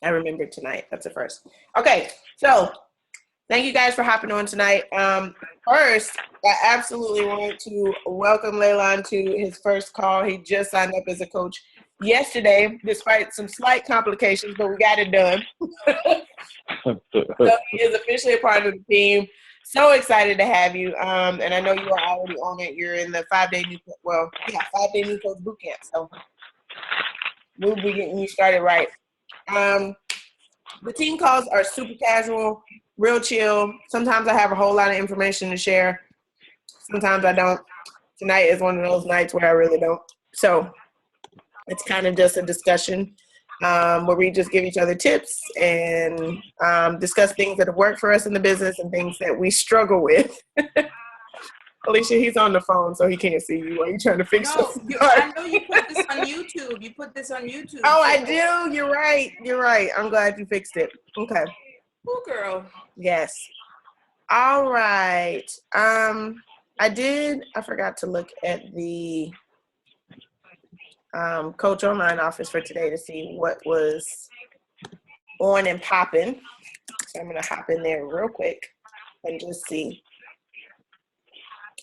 I remembered tonight. That's the first. Okay, so thank you guys for hopping on tonight. First, I absolutely want to welcome Leilon to his first call. He just signed up as a coach yesterday, despite some slight complications, but we got it done. So he is officially a part of the team. So excited to have you. And I know you are already on it. You're in the 5-day new, 5-day new coach boot camp. So we'll be getting you started right. The team calls are super casual, real chill. Sometimes I have a whole lot of information to share. Sometimes I don't. Tonight is one of those nights where I really don't. So it's kind of just a discussion where we just give each other tips and discuss things that have worked for us in the business and things that we struggle with. Alicia, he's on the phone, so he can't see you. Are you trying to fix this? I know you put this on YouTube. You put this on YouTube. Oh, I do. You're right. You're right. I'm glad you fixed it. Okay. Cool girl. Yes. All right. I forgot to look at the Coach Online office for today to see what was on and popping. So I'm going to hop in there real quick and just see.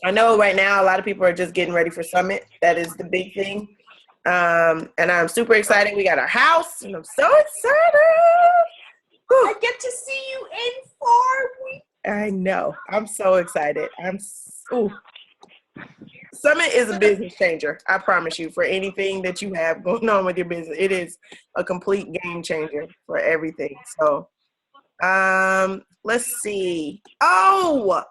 I know right now a lot of people are just getting ready for Summit. That is the big thing. And I'm super excited. We got our house, and I'm so excited. Whew. I get to see you in 4 weeks. I know. I'm so excited. Summit is a business changer. I promise you. For anything that you have going on with your business, it is a complete game changer for everything. So, let's see. Oh,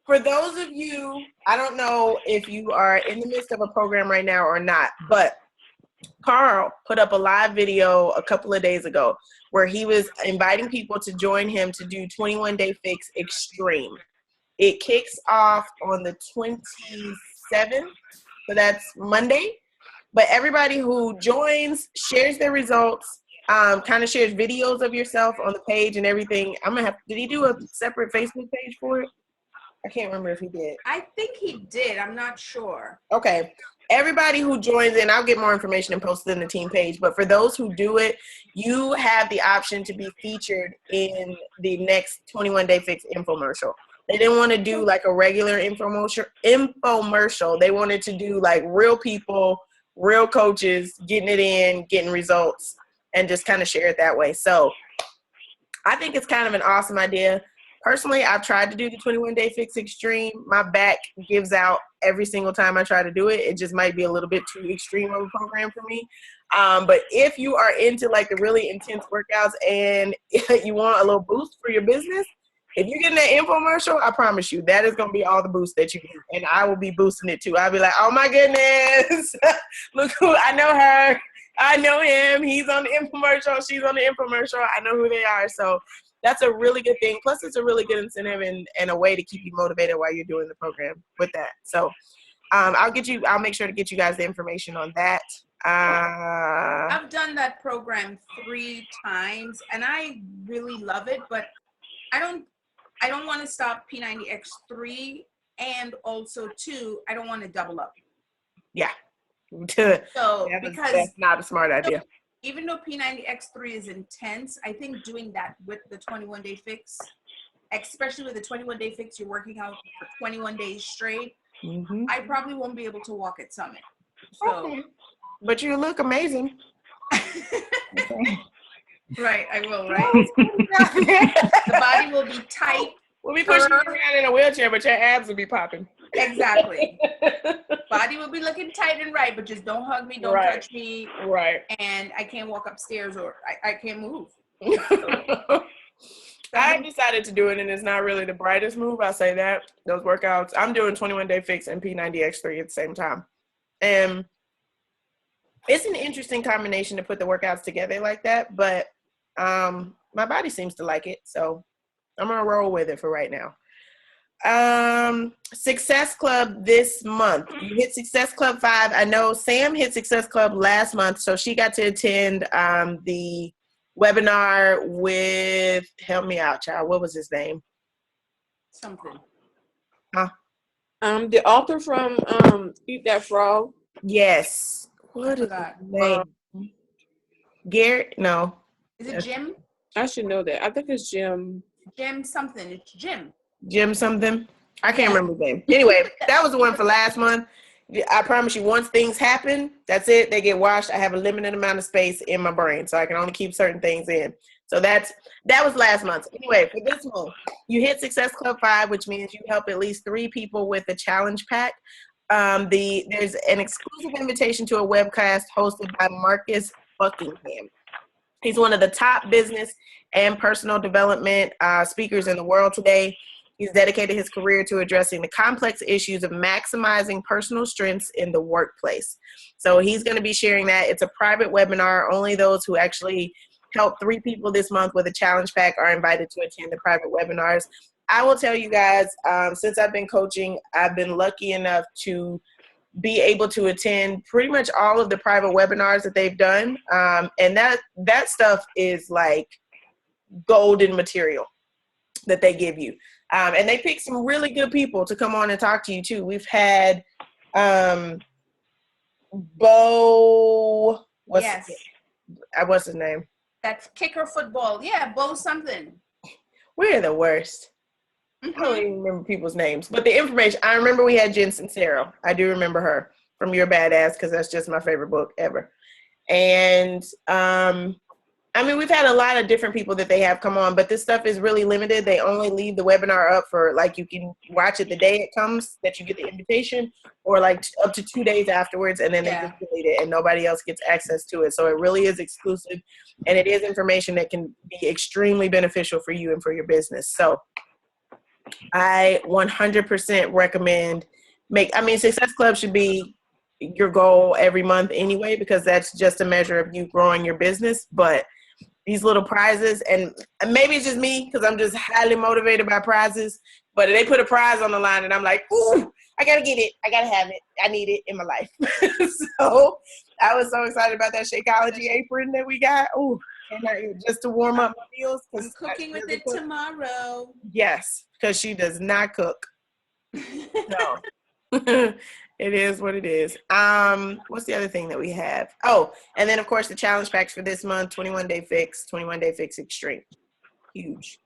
for those of you, I don't know if you are in the midst of a program right now or not, but Carl put up a live video a couple of days ago where he was inviting people to join him to do 21 Day Fix Extreme. It kicks off on the 27th, so that's Monday. But everybody who joins, shares their results, kind of shares videos of yourself on the page and everything. Did he do a separate Facebook page for it? I can't remember if he did. I think he did. I'm not sure. Okay. Everybody who joins in, I'll get more information and post it in the team page. But for those who do it, you have the option to be featured in the next 21 Day Fix infomercial. They didn't want to do like a regular infomercial. They wanted to do like real people, real coaches, getting it in, getting results, and just kind of share it that way. So I think it's kind of an awesome idea. Personally, I've tried to do the 21 Day Fix Extreme. My back gives out every single time I try to do it. It just might be a little bit too extreme of a program for me. But if you are into like the really intense workouts and you want a little boost for your business, if you're getting that infomercial, I promise you, that is going to be all the boost that you need. And I will be boosting it too. I'll be like, oh my goodness, look who, I know her. I know him. He's on the infomercial. She's on the infomercial. I know who they are. So that's a really good thing. Plus, it's a really good incentive and a way to keep you motivated while you're doing the program with that. So I'll make sure to get you guys the information on that. I've done that program 3 times and I really love it, but I don't want to stop P90X3 and also 2, I don't want to double up. Yeah. So because that's not a smart idea. Even though P90X3 is intense, I think doing that with the 21 Day Fix, especially with the 21 Day Fix, you're working out for 21 days straight. Mm-hmm. I probably won't be able to walk at Summit. So, okay. But you look amazing. Right, I will, right? The body will be tight. We'll be pushing you around in a wheelchair, but your abs will be popping. Exactly. Body will be looking tight and right, but just don't hug me, don't touch me. Right. And I can't walk upstairs or I can't move. I decided to do it, and it's not really the brightest move. I'll say that. Those workouts. I'm doing 21 Day Fix and P90X3 at the same time. And it's an interesting combination to put the workouts together like that, but my body seems to like it, so I'm going to roll with it for right now. Success Club this month. You hit Success Club 5. I know Sam hit Success Club last month, so she got to attend the webinar with, help me out, child. What was his name? Something. Huh? The author from Eat That Frog. Yes. What is his name? Garrett? No. Is it Jim? I should know that. I think it's Jim. Jim something. It's Jim. Jim something. I can't remember his name. Anyway, that was the one for last month. I promise you, once things happen, that's it. They get washed. I have a limited amount of space in my brain, so I can only keep certain things in. So that was last month. Anyway, for this month, you hit Success Club 5, which means you help at least 3 people with the challenge pack. There's an exclusive invitation to a webcast hosted by Marcus Buckingham. He's one of the top business and personal development speakers in the world today. He's dedicated his career to addressing the complex issues of maximizing personal strengths in the workplace. So he's going to be sharing that. It's a private webinar. Only those who actually help 3 people this month with a challenge pack are invited to attend the private webinars. I will tell you guys, since I've been coaching, I've been lucky enough to be able to attend pretty much all of the private webinars that they've done. And that stuff is like golden material that they give you. And they pick some really good people to come on and talk to you too. We've had Bo, what's his name? That's kicker football. Yeah, Bo something. We're the worst. I don't even remember people's names, but the information, I remember we had Jen Sincero. I do remember her from Your Badass, because that's just my favorite book ever. And I mean, we've had a lot of different people that they have come on, but this stuff is really limited. They only leave the webinar up for, like, you can watch it the day it comes that you get the invitation, or like up to 2 days afterwards, and then they just delete it and nobody else gets access to it. So it really is exclusive, and it is information that can be extremely beneficial for you and for your business. So I 100% recommend Success Club should be your goal every month anyway, because that's just a measure of you growing your business. But these little prizes, and maybe it's just me because I'm just highly motivated by prizes, but they put a prize on the line and I'm like, ooh, I gotta get it. I gotta have it. I need it in my life. So I was so excited about that Shakeology apron that we got. Ooh, just to warm up my meals. I'm cooking with it tomorrow. Yes, because she does not cook. No. It is what it is. What's the other thing that we have? Oh, and then of course the challenge packs for this month: 21 Day Fix, 21 Day Fix Extreme. Huge.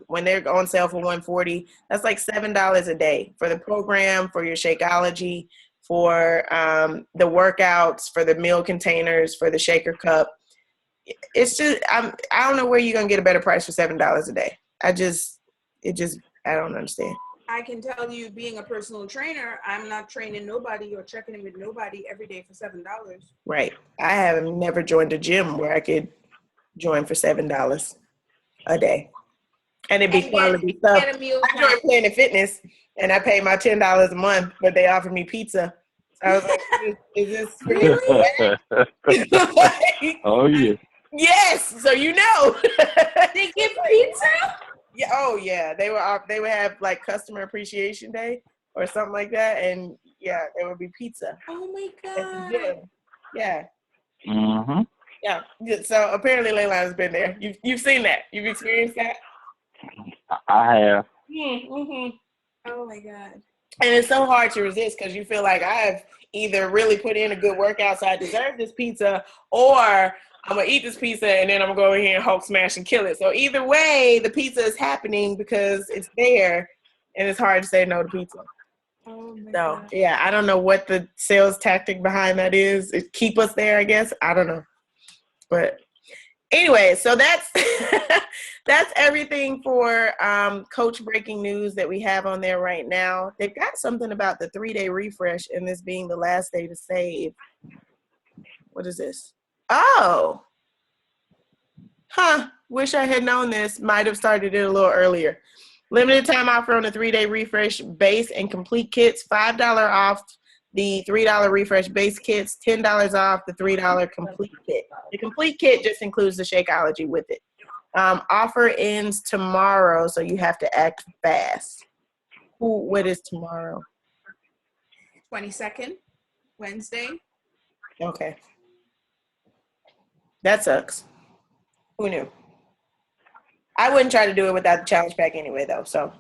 When they're on sale for $140, that's like $7 a day for the program, for your Shakeology, for the workouts, for the meal containers, for the shaker cup. It's just I don't know where you're gonna get a better price for $7 a day. I don't understand. I can tell you, being a personal trainer, I'm not training nobody or checking in with nobody every day for $7. Right. I have never joined a gym where I could join for $7 a day. And it'd be quality stuff. I joined Planet Fitness and I pay my $10 a month, but they offered me pizza. I was like, is this really? Oh, yeah. Yes. So you know. They give pizza? Yeah. Oh, yeah. They would have like customer appreciation day or something like that, and yeah, there would be pizza. Oh my god. Yeah. Mm-hmm. Yeah. So apparently, Leilani's been there. You've seen that. You've experienced that. I have. Mm-hmm. Oh my god. And it's so hard to resist because you feel like I've either really put in a good workout, so I deserve this pizza, or I'm going to eat this pizza and then I'm going to go over here and Hulk smash and kill it. So either way, the pizza is happening because it's there, and it's hard to say no to pizza. Oh my God. God. Yeah, I don't know what the sales tactic behind that is. It keep us there, I guess. I don't know. But anyway, so that's that's everything for Coach Breaking News that we have on there right now. They've got something about the 3-day refresh and this being the last day to save. What is this? Oh. Wish I had known this. Might have started it a little earlier. Limited time offer on the 3-day refresh base and complete kits. $5 off the $3 refresh base kits. $10 off the $3 complete kit. The complete kit just includes the Shakeology with it. Offer ends tomorrow, so you have to act fast. What is tomorrow? 22nd, Wednesday. Okay. That sucks. Who knew? I wouldn't try to do it without the challenge pack anyway, though. So,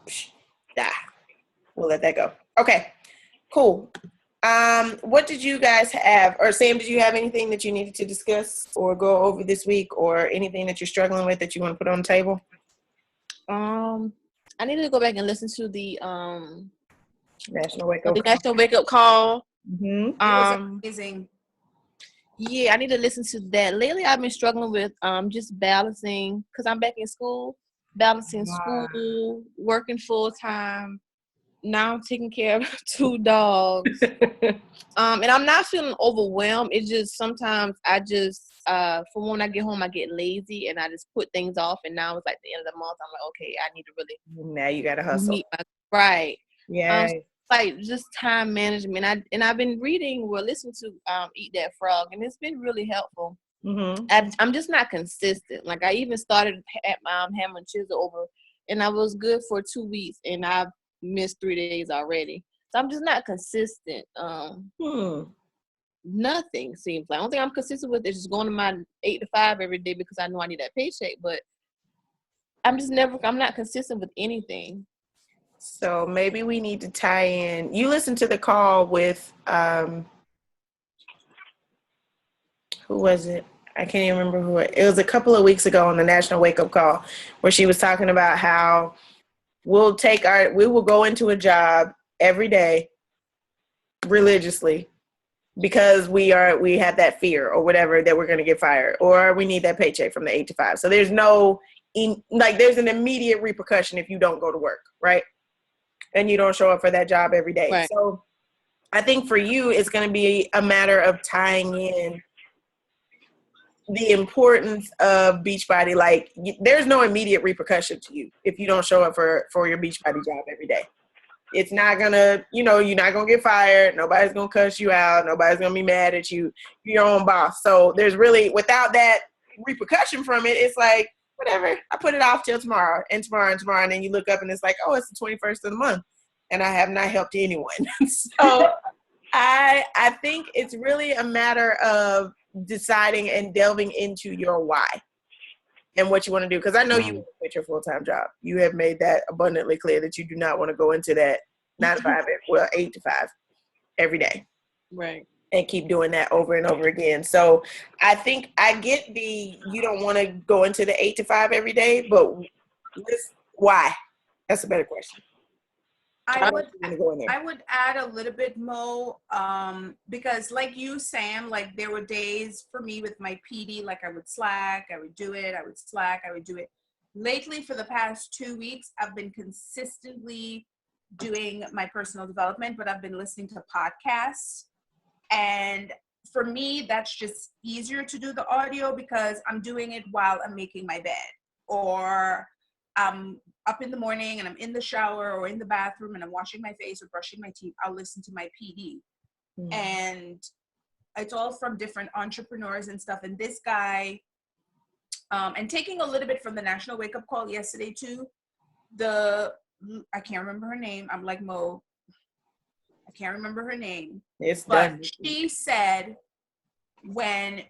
we'll let that go. Okay, cool. What did you guys have? Or Sam, did you have anything that you needed to discuss or go over this week, or anything that you're struggling with that you want to put on the table? I need to go back and listen to the National Wake Up Call. National Wake Up Call. Mm-hmm. It was amazing. Yeah, I need to listen to that. Lately, I've been struggling with just balancing, because I'm back in school, balancing school, working full time. Now I'm taking care of 2 dogs. And I'm not feeling overwhelmed. It's just sometimes I just, from when I get home, I get lazy and I just put things off. And now it's like the end of the month. I'm like, okay, I need to really Now you got to hustle. Right. Yeah. Like just time management. I've been listening to Eat That Frog, and it's been really helpful. Mm-hmm. I'm just not consistent. Like I even started at Hammer and Chisel over, and I was good for 2 weeks, and I've missed 3 days already. So I'm just not consistent. Nothing seems like. The only thing I'm consistent with is just going to my 8 to 5 every day because I know I need that paycheck. But I'm not consistent with anything. So maybe we need to tie in. You listened to the call with, who was it? I can't even remember who it was. A couple of weeks ago on the National Wake Up Call, where she was talking about how we will go into a job every day religiously because we have that fear or whatever that we're going to get fired, or we need that paycheck from the 8 to 5. So there's there's an immediate repercussion if you don't go to work, right? And you don't show up for that job every day. Right. So I think for you, it's going to be a matter of tying in the importance of Beachbody. Like, there's no immediate repercussion to you if you don't show up for your Beachbody job every day. It's not going to, you're not going to get fired. Nobody's going to cuss you out. Nobody's going to be mad at you. You're your own boss. So there's really, without that repercussion from it, it's like, whatever, I put it off till tomorrow and tomorrow and tomorrow. And then you look up and it's like, oh, it's the 21st of the month and I have not helped anyone. So I think it's really a matter of deciding and delving into your why and what you want to do. Because I know you want to quit your full-time job. You have made that abundantly clear that you do not want to go into that 9 to 5, 8 to 5 every day. Right. And keep doing that over and over again. So I think I get you don't want to go into the 8 to 5 every day, but why? That's a better question. I would add a little bit more, because like you, Sam, like there were days for me with my PD, like I would slack, I would do it, I would slack, I would do it. Lately, for the past 2 weeks, I've been consistently doing my personal development, but I've been listening to podcasts. And for me, that's just easier to do the audio because I'm doing it while I'm making my bed, or I'm up in the morning and I'm in the shower or in the bathroom and I'm washing my face or brushing my teeth. I'll listen to my PD. And it's all from different entrepreneurs and stuff. And this guy, and taking a little bit from the National Wake Up Call yesterday too, I can't remember her name. I'm like Mo. I can't remember her name. But she said when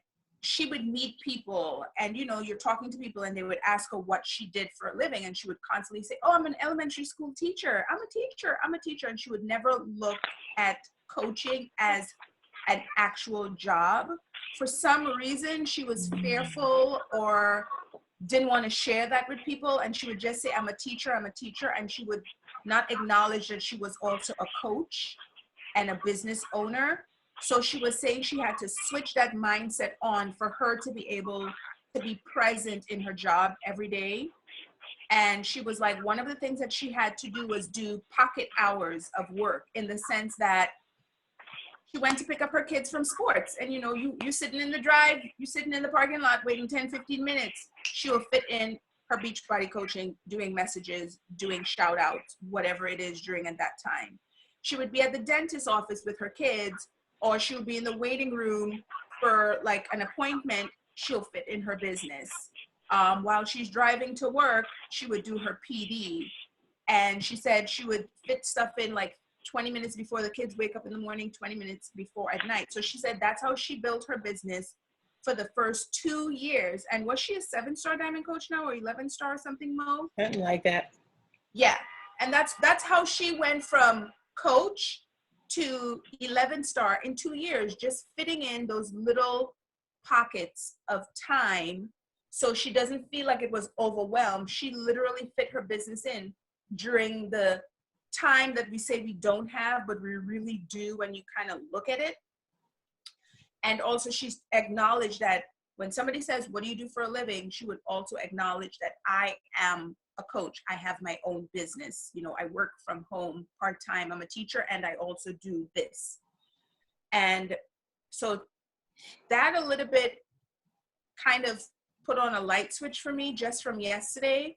she would meet people and, you're talking to people and they would ask her what she did for a living. And she would constantly say, oh, I'm an elementary school teacher. I'm a teacher. And she would never look at coaching as an actual job. For some reason, she was fearful or didn't want to share that with people. And she would just say, I'm a teacher. And she would not acknowledge that she was also a coach and a business owner. So she was saying she had to switch that mindset on for her to be able to be present in her job every day. And she was like, one of the things that she had to do was do pocket hours of work, in the sense that she went to pick up her kids from sports. And, you're sitting in the drive, you're sitting in the parking lot waiting 10, 15 minutes. She'll fit in her Beachbody coaching, doing messages, doing shout outs, whatever it is during at that time. She would be at the dentist's office with her kids, or she would be in the waiting room for like an appointment. She'll fit in her business. While she's driving to work, she would do her PD. And she said she would fit stuff in like 20 minutes before the kids wake up in the morning, 20 minutes before at night. So she said that's how she built her business for the first 2 years. And was she a 7-star diamond coach now, or 11-star or something, Mo? Something like that. Yeah. And that's how she went from coach to 11-star in 2 years, just fitting in those little pockets of time so she doesn't feel like it was overwhelmed. She literally fit her business in during the time that we say we don't have, but we really do when you kind of look at it. And also she's acknowledged that when somebody says, what do you do for a living? She would also acknowledge that I am a coach. I have my own business. You know, I work from home part-time. I'm a teacher and I also do this. And so that a little bit kind of put on a light switch for me just from yesterday.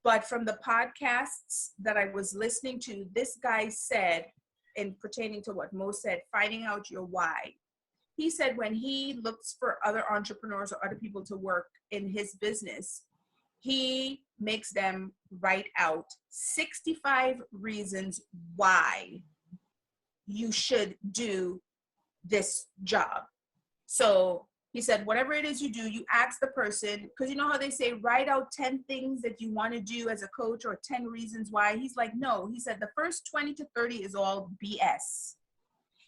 But from the podcasts that I was listening to, this guy said, in pertaining to what Mo said, finding out your why. He said when he looks for other entrepreneurs or other people to work in his business, he makes them write out 65 reasons why you should do this job. So he said, whatever it is you do, you ask the person, because you know how they say, write out 10 things that you want to do as a coach or 10 reasons why. He's like, no, he said the first 20 to 30 is all BS.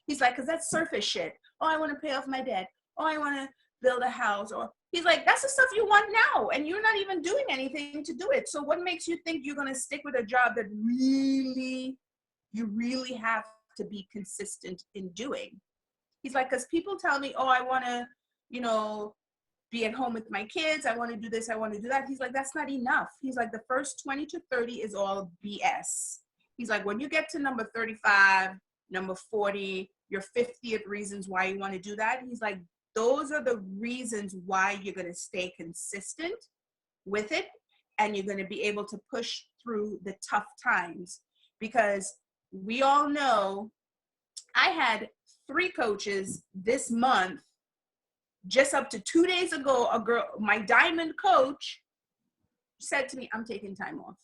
He's like, because that's surface shit. Oh, I want to pay off my debt. Oh, I want to build a house. Or he's like, that's the stuff you want now. And you're not even doing anything to do it. So what makes you think you're going to stick with a job that you really have to be consistent in doing? He's like, because people tell me, oh, I want to, you know, be at home with my kids. I want to do this. I want to do that. He's like, that's not enough. He's like, the first 20 to 30 is all BS. He's like, when you get to number 35, number 40, your 50th reasons why you want to do that. He's like, those are the reasons why you're going to stay consistent with it. And you're going to be able to push through the tough times, because we all know I had 3 coaches this month. Just up to 2 days ago, a girl, my diamond coach, said to me, I'm taking time off.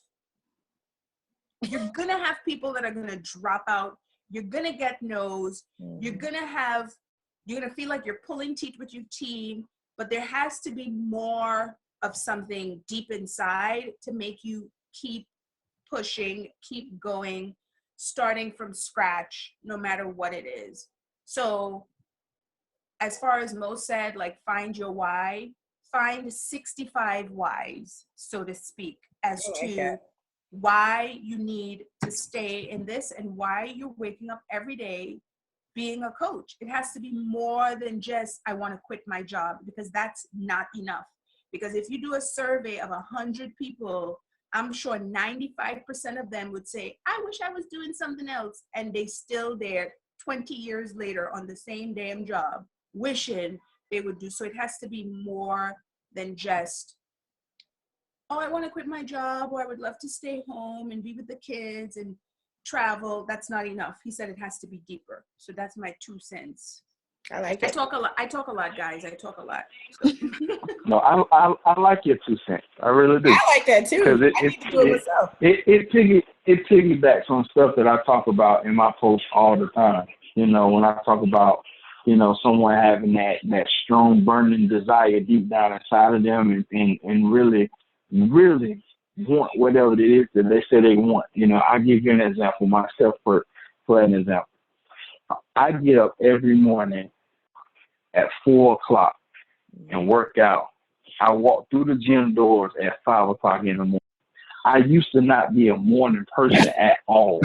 You're going to have people that are going to drop out. You're going to get no's. You're going to feel like you're pulling teeth with your team, but there has to be more of something deep inside to make you keep pushing, keep going, starting from scratch, no matter what it is. So as far as Mo said, like, find your why, find 65 whys, so to speak, as to why you need to stay in this and why you're waking up every day being a coach. It has to be more than just, I want to quit my job, because that's not enough. Because if you do a survey of 100 people, I'm sure 95% of them would say, I wish I was doing something else. And they still there 20 years later on the same damn job, wishing they would do. So it has to be more than just, oh, I want to quit my job, or I would love to stay home and be with the kids and travel. That's not enough. He said it has to be deeper. So that's my 2 cents. I like it. I talk a lot, guys. I talk a lot. No, I like your 2 cents. I really do. I like that too. Because I need to do it myself. It piggybacks on stuff that I talk about in my posts all the time. You know, when I talk about, you know, someone having that strong burning desire deep down inside of them and really want whatever it is that they say they want. You know, I give you an example myself for an example. I get up every morning at 4:00 and work out. I walk through the gym doors at 5:00 in the morning. I used to not be a morning person at all,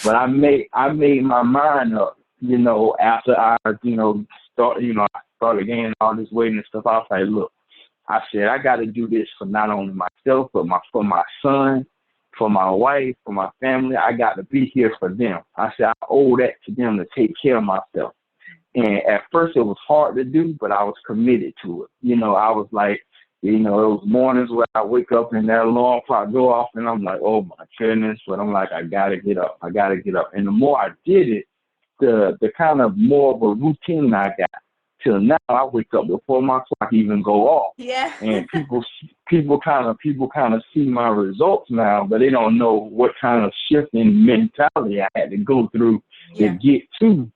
but I made my mind up. You know, after I started gaining all this weight and stuff. I was like, look, I said I got to do this for not only myself, but for my son, for my wife, for my family. I got to be here for them. I said I owe that to them to take care of myself. And at first it was hard to do, but I was committed to it. You know, I was like, you know, those mornings where I wake up and that alarm clock go off and I'm like, oh my goodness. But I'm like, I got to get up. And the more I did it, the kind of more of a routine I got. Till now, I wake up before my clock even go off. Yeah. And people kind of see my results now, but they don't know what kind of shift in mentality I had to go through to get to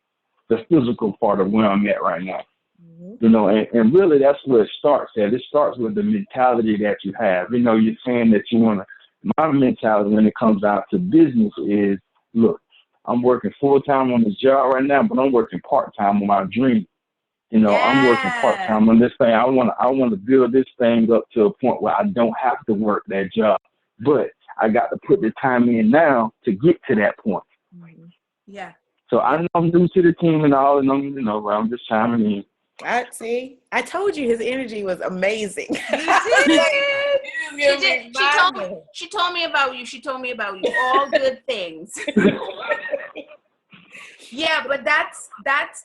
the physical part of where I'm at right now. Mm-hmm. You know, and really that's where it starts at. It starts with the mentality that you have. You know, you're saying that you want to, my mentality when it comes out to business is, look, I'm working full time on this job right now, but I'm working part time on my dream. You know, I'm working part time on this thing. I want to build this thing up to a point where I don't have to work that job, but I got to put the time in now to get to that point. Yeah. So I know I'm new to the team and all, and I'm just chiming in. I told you his energy was amazing. You did. She did. She told me about you. She told me about you. All good things. Yeah, but that's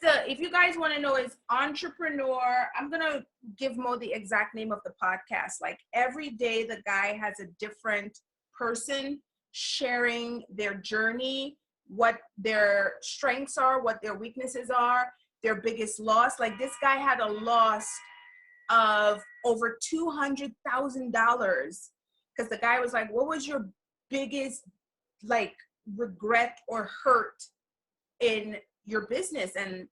the, if you guys want to know, is entrepreneur. I'm gonna give Mo the exact name of the podcast. Like every day the guy has a different person sharing their journey, what their strengths are, what their weaknesses are, their biggest loss. Like this guy had a loss of over $200,000 because the guy was like, what was your biggest like regret or hurt in your business? And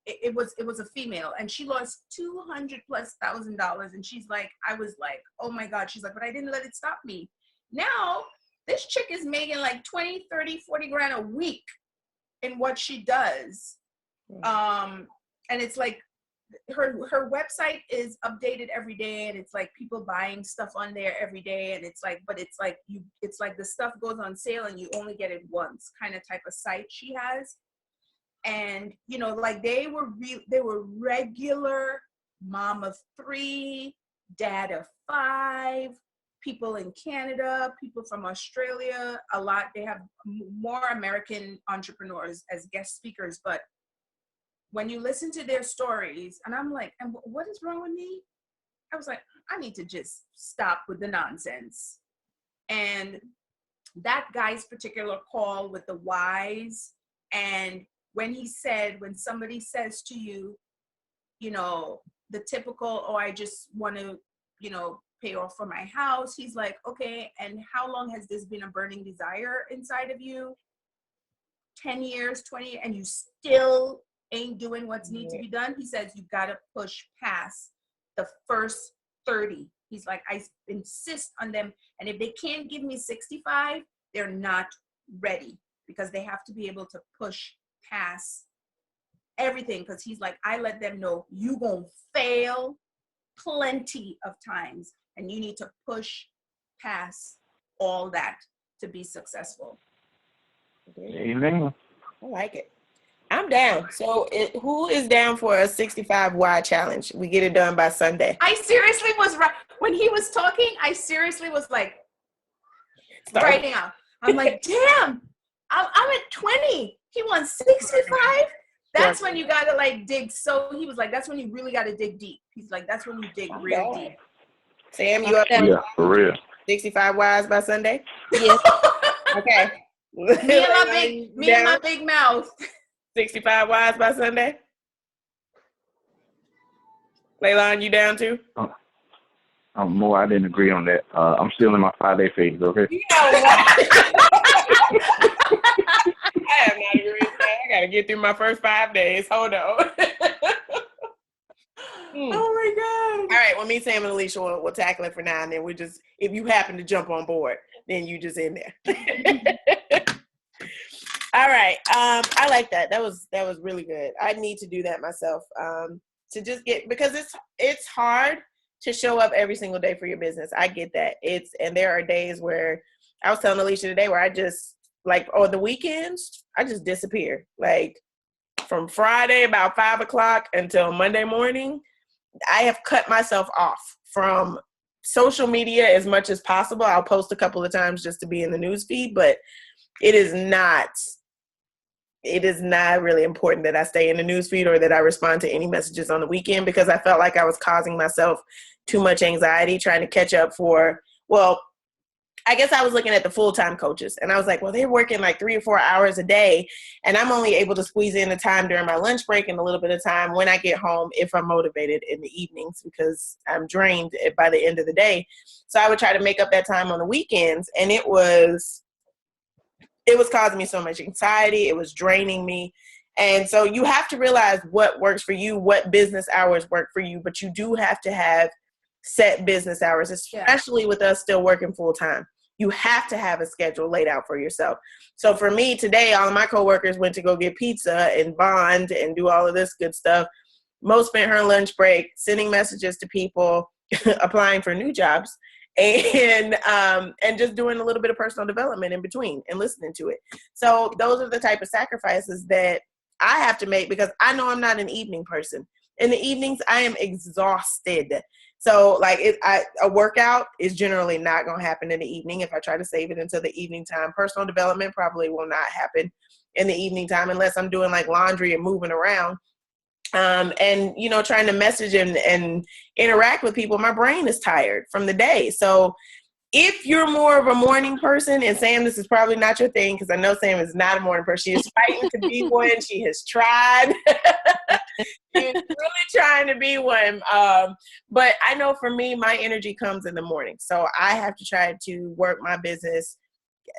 it was a female, and she lost $200,000+, and she's like, I was like, oh my God. She's like, but I didn't let it stop me. Now this chick is making like 20, 30, 40 grand a week in what she does. And it's like her website is updated every day, and it's like people buying stuff on there every day, and it's like, but it's like the stuff goes on sale and you only get it once kind of type of site she has. And you know, like they were regular mom of 3, dad of 5, people in Canada, people from Australia, a lot. They have more American entrepreneurs as guest speakers, but when you listen to their stories, and I'm like, and what is wrong with me? I was like, I need to just stop with the nonsense. And that guy's particular call with the whys, and when somebody says to you, you know, the typical, oh, I just want to, you know, pay off for my house. He's like, okay, and how long has this been a burning desire inside of you? 10 years, 20, and you still ain't doing what's need to be done? He says you got to push past the first 30. He's like, I insist on them, and if they can't give me 65, they're not ready, because they have to be able to push past everything. Because he's like, I let them know you gonna fail plenty of times, and you need to push past all that to be successful. Amen. I like it. I'm down. So who is down for a 65 wide challenge? We get it done by Sunday. I seriously was right. When he was talking, I seriously was like writing out. I'm like, damn, I'm at 20. He wants 65. That's when you got to like dig. So he was like, that's when you really got to dig deep. He's like, that's when you dig real deep. Sam, you up? Yeah, for real. 65 wise by Sunday? Yes. Okay. Me and my big mouth. 65 wise by Sunday? Leilon, you down too? More, I didn't agree on that. I'm still in my 5-day phase, okay? You know what? I have not agreed with that. I got to get through my first 5 days. Hold on. Oh my God. All right, well, me, Sam, and Alicia will tackle it for now, and then we just, if you happen to jump on board, then you just in there. All right. I like that. That was really good. I need to do that myself. To just get, because it's hard to show up every single day for your business. I get that. And there are days where I was telling Alicia today where I just like, on the weekends, I just disappear. Like from Friday about 5 o'clock until Monday morning, I have cut myself off from social media as much as possible. I'll post a couple of times just to be in the news feed, but it is not really important that I stay in the newsfeed or that I respond to any messages on the weekend, because I felt like I was causing myself too much anxiety trying to catch up I guess I was looking at the full-time coaches, and I was like, well, they're working like 3 or 4 hours a day, and I'm only able to squeeze in the time during my lunch break and a little bit of time when I get home if I'm motivated in the evenings, because I'm drained by the end of the day. So I would try to make up that time on the weekends, and it was causing me so much anxiety. It was draining me. And so you have to realize what works for you, what business hours work for you, but you do have to have set business hours, especially with us still working full time. You have to have a schedule laid out for yourself. So for me today, all of my coworkers went to go get pizza and bond and do all of this good stuff. Mo spent her lunch break sending messages to people, applying for new jobs, and just doing a little bit of personal development in between and listening to it. So those are the type of sacrifices that I have to make, because I know I'm not an evening person. In the evenings, I am exhausted. So like a workout is generally not going to happen in the evening if I try to save it until the evening time. Personal development probably will not happen in the evening time unless I'm doing like laundry and moving around. And, you know, trying to message and interact with people. My brain is tired from the day. So if you're more of a morning person, and Sam, this is probably not your thing, because I know Sam is not a morning person. She is fighting to be one. She has tried. She's really trying to be one. But I know for me, my energy comes in the morning. So I have to try to work my business.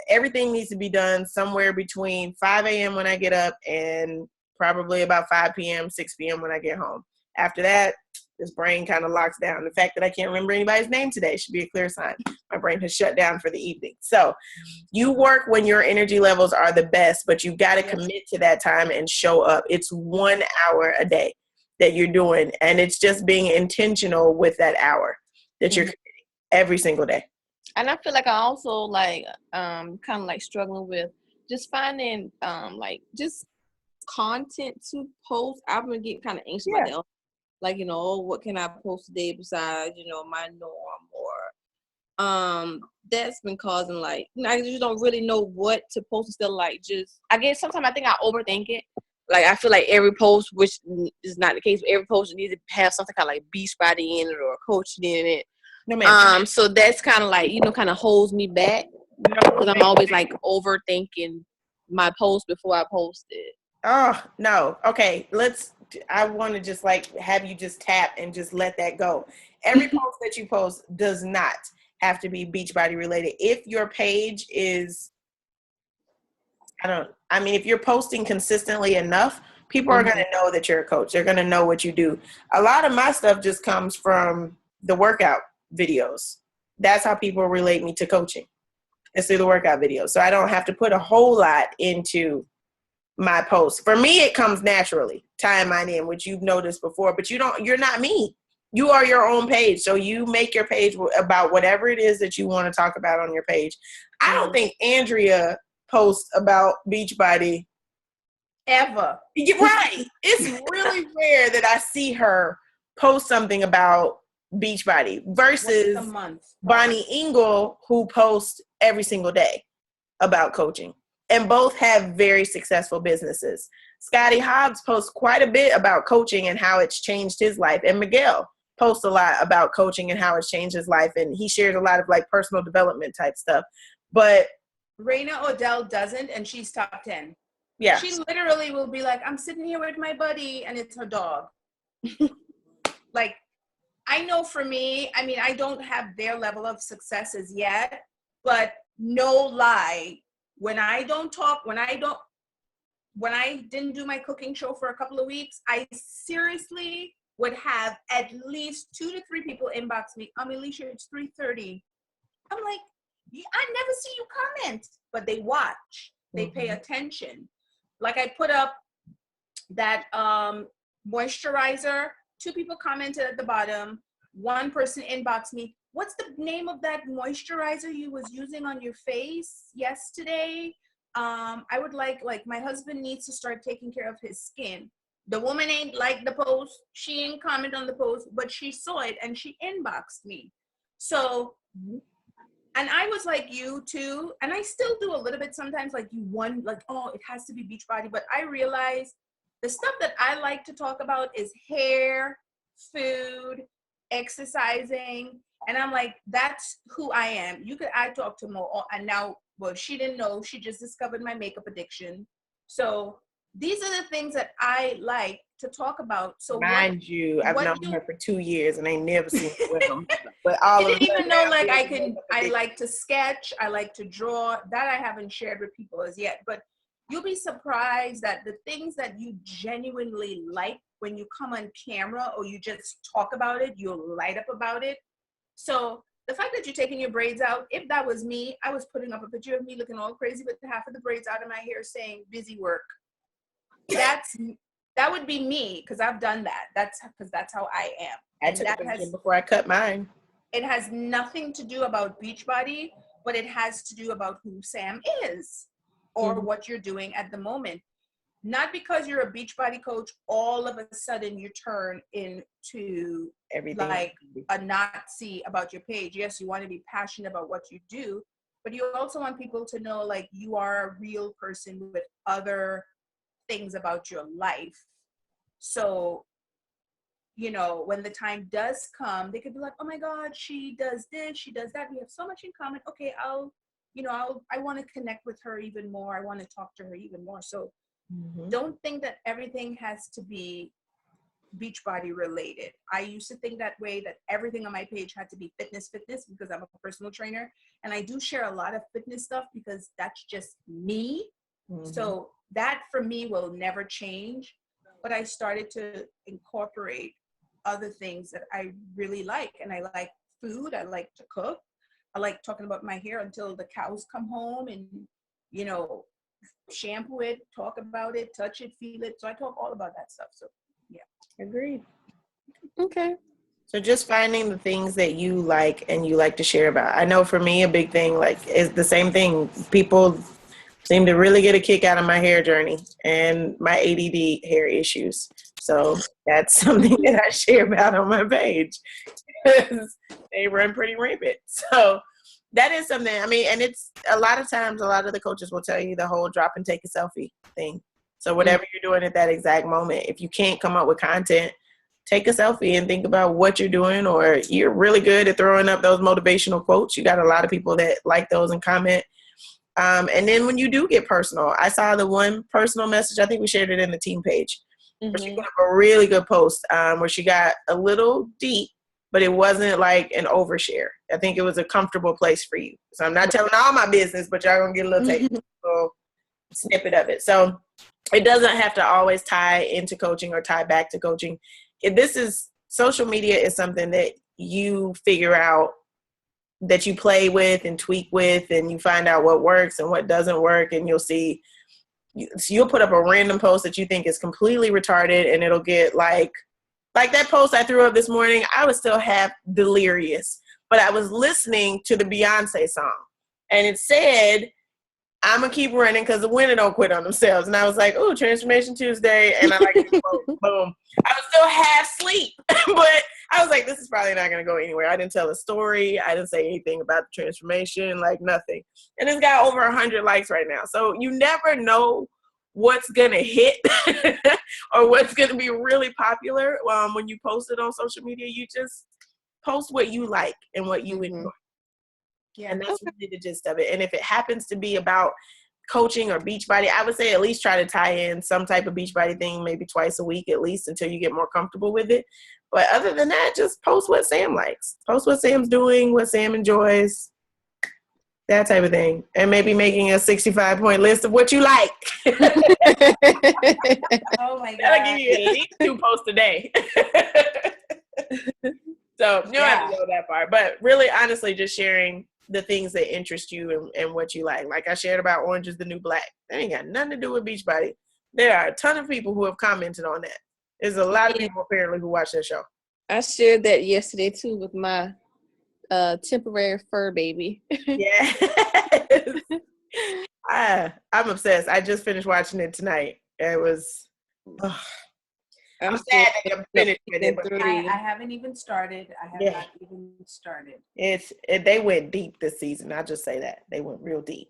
Everything needs to be done somewhere between 5 a.m. when I get up and probably about 5 p.m., 6 p.m. when I get home. After that, this brain kind of locks down. The fact that I can't remember anybody's name today should be a clear sign. My brain has shut down for the evening. So you work when your energy levels are the best, but you got to commit to that time and show up. It's 1 hour a day that you're doing, and it's just being intentional with that hour that you're committing every single day. And I feel like I also like kind of like struggling with just finding just content to post. I've been getting kind of anxious about that. Like, you know, what can I post today besides, you know, my norm, or that's been causing like, you know, I just don't really know what to post instead of like just, I guess sometimes I think I overthink it. Like I feel like every post, which is not the case, but every post needs to have something kind of like Beachbody in it or coaching in it. No, ma'am. So that's kind of like, you know, kind of holds me back because I'm always like overthinking my post before I post it. Oh, no. Okay. I want to just like have you just tap and just let that go. Every post that you post does not have to be Beachbody related. If your page is, if you're posting consistently enough, people are going to know that you're a coach. They're going to know what you do. A lot of my stuff just comes from the workout videos. That's how people relate me to coaching. It's through the workout videos. So I don't have to put a whole lot into my posts. For me, it comes naturally, tying mine in, which you've noticed before, but you're not me. You are your own page. So you make your page about whatever it is that you want to talk about on your page. I don't think Andrea posts about Beachbody ever. Right. It's really rare that I see her post something about Beachbody versus Bonnie Engel, who posts every single day about coaching. And both have very successful businesses. Scotty Hobbs posts quite a bit about coaching and how it's changed his life. And Miguel posts a lot about coaching and how it's changed his life. And he shares a lot of like personal development type stuff. But Raina Odell doesn't, and she's top 10. Yeah. She literally will be like, I'm sitting here with my buddy, and it's her dog. Like, I know for me, I mean, I don't have their level of success as yet, but no lie. When I didn't do my cooking show for a couple of weeks, I seriously would have at least 2 to 3 people inbox me, Alicia, it's 3:30. I'm like, I never see you comment, but they watch, they pay attention. Like I put up that moisturizer, 2 people commented at the bottom, 1 person inboxed me, what's the name of that moisturizer you was using on your face yesterday? I would like my husband needs to start taking care of his skin. The woman ain't like the post. She ain't comment on the post, but she saw it and she inboxed me. So, and I was like you too. And I still do a little bit sometimes, like you want, like, oh, it has to be Beachbody. But I realize the stuff that I like to talk about is hair, food, exercising. And I'm like, that's who I am. I talk to Mo, and now, well, she didn't know. She just discovered my makeup addiction. So these are the things that I like to talk about. So mind you, I've known her for 2 years and I ain't never seen her with them. But all I didn't even know, like, I like to sketch. I like to draw. That I haven't shared with people as yet. But you'll be surprised that the things that you genuinely like when you come on camera or you just talk about it, you'll light up about it. So the fact that you're taking your braids out, if that was me, I was putting up a picture of me looking all crazy with half of the braids out of my hair saying busy work. That would be me, because I've done that. That's how I am. I took a picture before I cut mine. It has nothing to do about Beachbody, but it has to do about who Sam is or what you're doing at the moment. Not because you're a Beachbody coach, all of a sudden you turn into everything like a Nazi about your page. Yes, you want to be passionate about what you do, but you also want people to know like you are a real person with other things about your life. So, you know, when the time does come, they could be like, oh my God, she does this, she does that. We have so much in common. Okay, I want to connect with her even more. I want to talk to her even more. So don't think that everything has to be Beachbody related. I used to think that way, that everything on my page had to be fitness because I'm a personal trainer. And I do share a lot of fitness stuff because that's just me. So that for me will never change. But I started to incorporate other things that I really like. And I like food. I like to cook. I like talking about my hair until the cows come home and, you know, shampoo it, talk about it, touch it, feel it. So I talk all about that stuff. So yeah. Agreed. Okay. So just finding the things that you like and you like to share about. I know for me, a big thing like is the same thing. People seem to really get a kick out of my hair journey and my ADD hair issues. So that's something that I share about on my page because they run pretty rampant. So that is something, I mean, and it's a lot of times, a lot of the coaches will tell you the whole drop and take a selfie thing. So whatever you're doing at that exact moment, if you can't come up with content, take a selfie and think about what you're doing, or you're really good at throwing up those motivational quotes. You got a lot of people that like those and comment. And then when you do get personal, I saw the one personal message, I think we shared it in the team page, where she put up a really good post where she got a little deep, but it wasn't like an overshare. I think it was a comfortable place for you. So I'm not telling all my business, but y'all gonna get a little snippet of it. So it doesn't have to always tie into coaching or tie back to coaching. Social media is something that you figure out, that you play with and tweak with, and you find out what works and what doesn't work. And you'll put up a random post that you think is completely retarded, and it'll get like that post I threw up this morning. I was still half delirious, but I was listening to the Beyonce song, and it said, I'm going to keep running because the women don't quit on themselves. And I was like, oh, Transformation Tuesday. And I like, boom, boom. I was still half asleep, but I was like, this is probably not going to go anywhere. I didn't tell a story. I didn't say anything about the transformation, like nothing. And it's got over 100 likes right now. So you never know what's going to hit or what's going to be really popular when you post it on social media. You just post what you like and what you enjoy. Yeah, and that's really the gist of it. And if it happens to be about coaching or Beachbody, I would say at least try to tie in some type of Beachbody thing, maybe twice a week at least, until you get more comfortable with it. But other than that, just post what Sam likes. Post what Sam's doing, what Sam enjoys, that type of thing. And maybe making a 65-point list of what you like. Oh my God. That'll give you at least 2 posts a day. So you don't have to go that far. But really, honestly, just sharing the things that interest you and what you like. Like I shared about Orange is the New Black. That ain't got nothing to do with Beachbody. There are a ton of people who have commented on that. There's a lot of people apparently who watch that show. I shared that yesterday too with my temporary fur baby. Yeah. I'm obsessed. I just finished watching it tonight. It was I'm sad that I'm finished with it, but I haven't even started. I have not even started. They went deep this season. I'll just say that. They went real deep.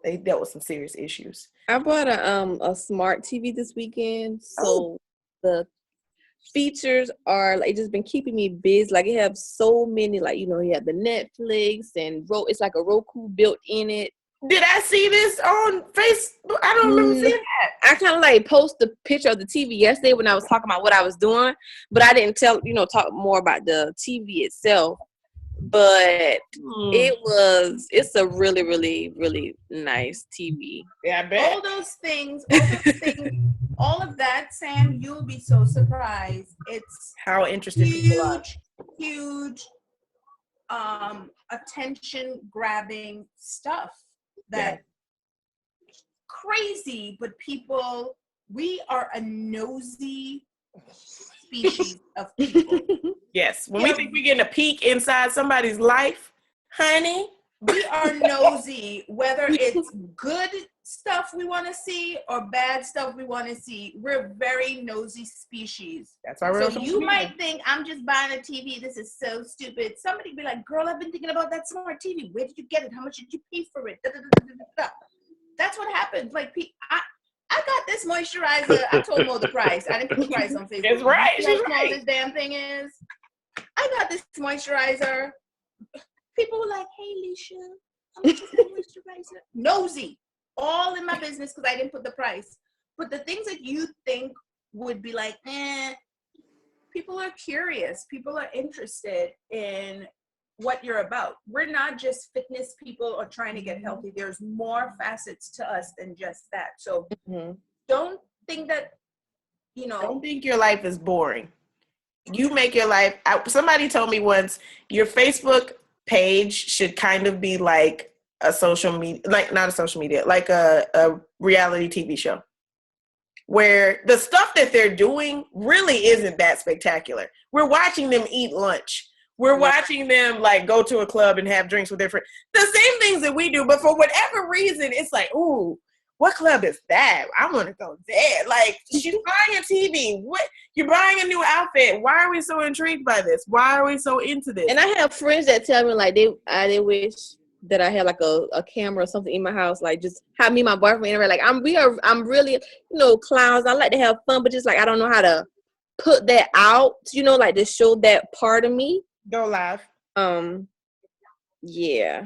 They dealt with some serious issues. I bought a smart TV this weekend. So the features are like just been keeping me busy. Like it have so many, like, you know, you have the Netflix and it's like a Roku built in it. Did I see this on Facebook? I don't remember seeing that. I kind of like posted a picture of the TV yesterday when I was talking about what I was doing, but I didn't talk more about the TV itself. But it's a really, really, really nice TV. Yeah, I bet. All those things, all of that, Sam, you'll be so surprised. It's how interested people are. Huge attention grabbing stuff that crazy, but people, we are a nosy species of people. Yes. When we think we're getting a peek inside somebody's life, honey, we are nosy, whether it's good stuff we want to see or bad stuff we want to see. We're very nosy species. That's our real. So you might think, I'm just buying a TV. This is so stupid. Somebody be like, girl, I've been thinking about that smart TV. Where did you get it? How much did you pay for it? Da, da, da, da, da, da. That's what happens. Like, I got this moisturizer. I told Mo the price. I didn't put the price on Facebook. It's right. You see how small this damn thing is? I got this moisturizer. People were like, hey, Leisha, how much is that moisturizer? Nosy. All in my business because I didn't put the price. But the things that you think would be like, people are curious. People are interested in what you're about. We're not just fitness people or trying to get healthy. There's more facets to us than just that. So don't think that, don't think your life is boring. You make your life. Somebody told me once, your Facebook page should kind of be like a social media, like not a social media, like a reality TV show, where the stuff that they're doing really isn't that spectacular. We're watching them eat lunch. We're watching them like go to a club and have drinks with their friends. The same things that we do, but for whatever reason, it's like, ooh, what club is that? I want to go there. Like, she's buying a TV. What? You're buying a new outfit. Why are we so intrigued by this? Why are we so into this? And I have friends that tell me like they wish that I had like a camera or something in my house, like just have me and my boyfriend. Like I'm really, clowns. I like to have fun, but just like I don't know how to put that out, like to show that part of me. Go live. Yeah.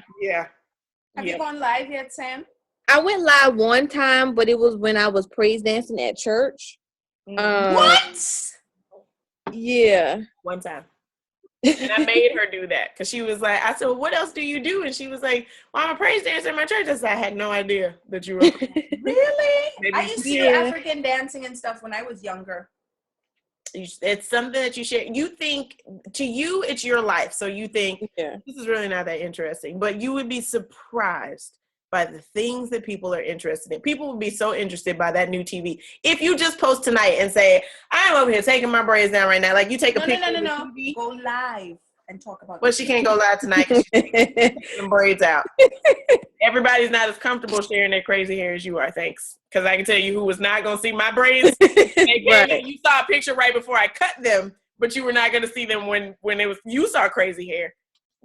Have you gone live yet, Sam? I went live one time, but it was when I was praise dancing at church. What? Yeah. One time. And I made her do that because she was like, I said, well, what else do you do? And she was like, well, I'm a praise dancer in my church. I said, I had no idea that you were. Really? I used to do African dancing and stuff when I was younger. It's something that you share. You think, to you, it's your life. So you think, this is really not that interesting. But you would be surprised by the things that people are interested in. People would be so interested by that new TV. If you just post tonight and say, I'm over here taking my braids down right now. Like you take a picture of the TV. Go live and talk about Well, she can't go live tonight because she's taking some braids out. Everybody's not as comfortable sharing their crazy hair as you are, thanks. Because I can tell you who was not going to see my braids. Right. You saw a picture right before I cut them, but you were not going to see them when it was you saw crazy hair.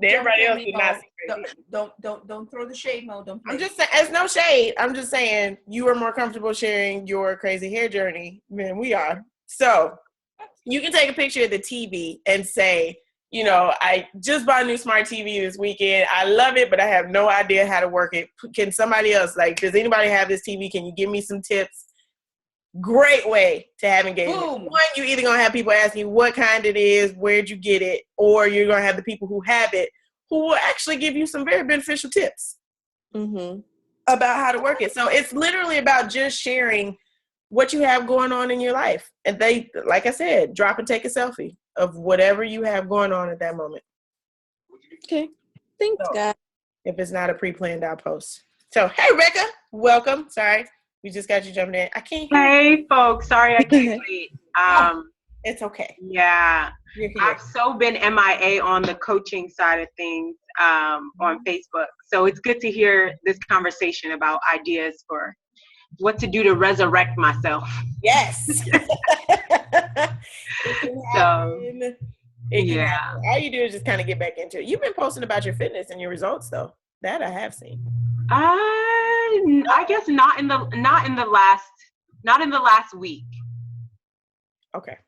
Everybody else did not see crazy. Don't throw the shade, Mo. I'm just saying, it's no shade. I'm just saying you are more comfortable sharing your crazy hair journey than we are. So you can take a picture of the TV and say, I just bought a new smart TV this weekend. I love it, but I have no idea how to work it. Can somebody else, does anybody have this TV? Can you give me some tips? Great way to have engagement. Boom. One, you're either going to have people asking you what kind it is, where'd you get it, or you're going to have the people who have it who will actually give you some very beneficial tips about how to work it. So it's literally about just sharing what you have going on in your life. And they, like I said, drop and take a selfie of whatever you have going on at that moment. Okay. Thanks, guys. If it's not a pre-planned out post. So, hey, Rebecca, welcome. Sorry, we just got you jumping in. I can't hear Hey, folks. Sorry I came late. It's okay. Yeah. I've so been MIA on the coaching side of things on Facebook. So it's good to hear this conversation about ideas for what to do to resurrect myself. Yes. All you do is just kind of get back into it. You've been posting about your fitness and your results, though. That I have seen. I guess not in the last week. Okay.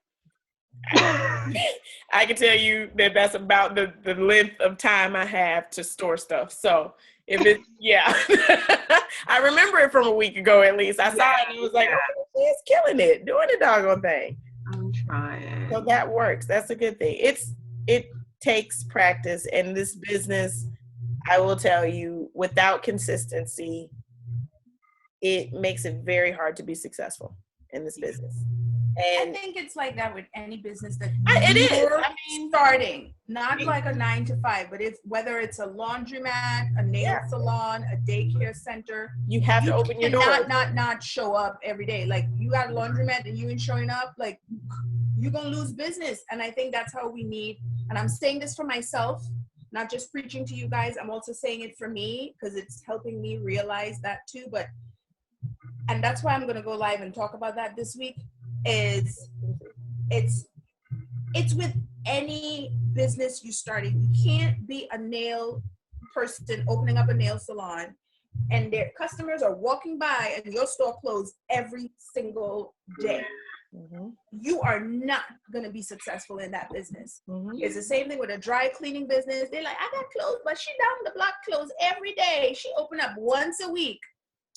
I can tell you that that's about the length of time I have to store stuff. So if it's, I remember it from a week ago at least. I saw it and it was like, oh, it's killing it, doing the doggone thing. I'm trying. So that works. That's a good thing. It takes practice, and this business, I will tell you, without consistency, it makes it very hard to be successful in this business. I And think it's like that with any business that it is. you're I mean, starting, not like a 9 to 5, but it's whether it's a laundromat, a nail salon, a daycare center. you have to open your door. Not show up every day. Like you got a laundromat and you ain't showing up, like you're gonna lose business. And I think that's how we need. And I'm saying this for myself, not just preaching to you guys. I'm also saying it for me because it's helping me realize that too. And that's why I'm gonna go live and talk about that this week. Is it's with any business you starting. You can't be a nail person opening up a nail salon and their customers are walking by and your store closed every single day. Mm-hmm. You are not going to be successful in that business. Mm-hmm. It's the same thing with a dry cleaning business. They're like, I got clothes, but she down the block clothes every day. She open up once a week.